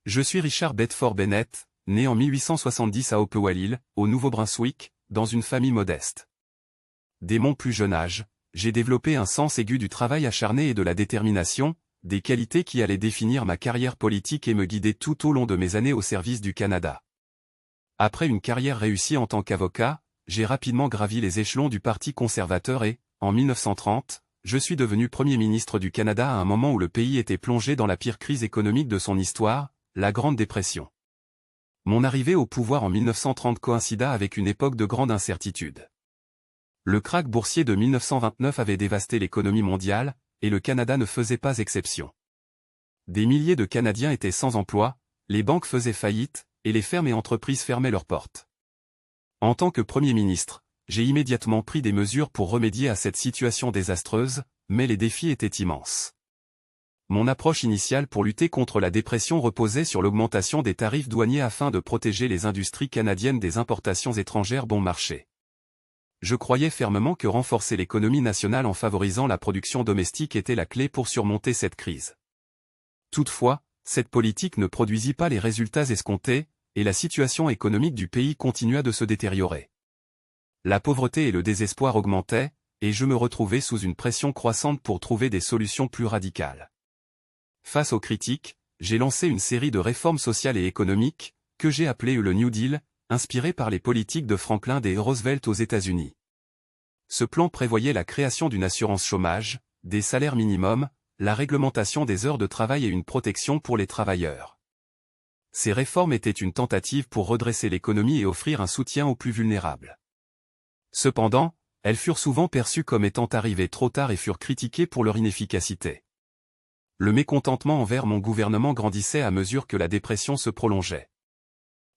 Je suis Richard Bedford Bennett, né en 1870 à Oppewalil, au Nouveau-Brunswick, dans une famille modeste. Dès mon plus jeune âge, j'ai développé un sens aigu du travail acharné et de la détermination, des qualités qui allaient définir ma carrière politique et me guider tout au long de mes années au service du Canada. Après une carrière réussie en tant qu'avocat, j'ai rapidement gravi les échelons du Parti conservateur et, en 1930, je suis devenu Premier ministre du Canada à un moment où le pays était plongé dans la pire crise économique de son histoire, la Grande Dépression. Mon arrivée au pouvoir en 1930 coïncida avec une époque de grande incertitude. Le krach boursier de 1929 avait dévasté l'économie mondiale, et le Canada ne faisait pas exception. Des milliers de Canadiens étaient sans emploi, les banques faisaient faillite, et les fermes et entreprises fermaient leurs portes. En tant que Premier ministre, j'ai immédiatement pris des mesures pour remédier à cette situation désastreuse, mais les défis étaient immenses. Mon approche initiale pour lutter contre la dépression reposait sur l'augmentation des tarifs douaniers afin de protéger les industries canadiennes des importations étrangères bon marché. Je croyais fermement que renforcer l'économie nationale en favorisant la production domestique était la clé pour surmonter cette crise. Toutefois, cette politique ne produisit pas les résultats escomptés, et la situation économique du pays continua de se détériorer. La pauvreté et le désespoir augmentaient, et je me retrouvais sous une pression croissante pour trouver des solutions plus radicales. Face aux critiques, j'ai lancé une série de réformes sociales et économiques, que j'ai appelées le New Deal, inspiré par les politiques de Franklin D. Roosevelt aux États-Unis. Ce plan prévoyait la création d'une assurance chômage, des salaires minimums, la réglementation des heures de travail et une protection pour les travailleurs. Ces réformes étaient une tentative pour redresser l'économie et offrir un soutien aux plus vulnérables. Cependant, elles furent souvent perçues comme étant arrivées trop tard et furent critiquées pour leur inefficacité. Le mécontentement envers mon gouvernement grandissait à mesure que la dépression se prolongeait.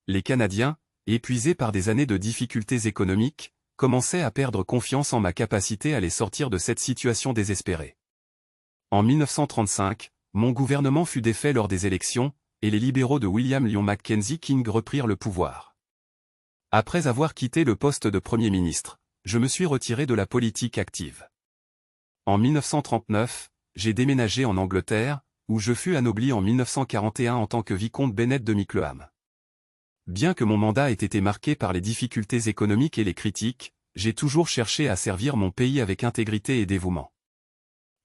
Les Canadiens, épuisés par des années de difficultés économiques, commençaient à perdre confiance en ma capacité à les sortir de cette situation désespérée. En 1935, mon gouvernement fut défait lors des élections, et les libéraux de William Lyon Mackenzie King reprirent le pouvoir. Après avoir quitté le poste de Premier ministre, je me suis retiré de la politique active. En 1939, j'ai déménagé en Angleterre, où je fus anobli en 1941 en tant que vicomte Bennett de Mickleham. Bien que mon mandat ait été marqué par les difficultés économiques et les critiques, j'ai toujours cherché à servir mon pays avec intégrité et dévouement.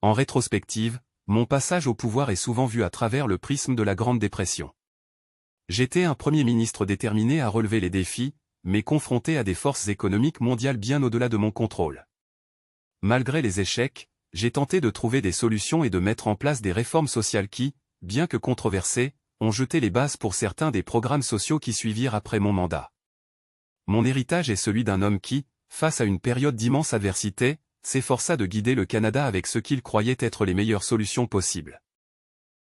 En rétrospective, mon passage au pouvoir est souvent vu à travers le prisme de la Grande Dépression. J'étais un Premier ministre déterminé à relever les défis, mais confronté à des forces économiques mondiales bien au-delà de mon contrôle. Malgré les échecs, j'ai tenté de trouver des solutions et de mettre en place des réformes sociales qui, bien que controversées, ont jeté les bases pour certains des programmes sociaux qui suivirent après mon mandat. Mon héritage est celui d'un homme qui, face à une période d'immense adversité, s'efforça de guider le Canada avec ce qu'il croyait être les meilleures solutions possibles.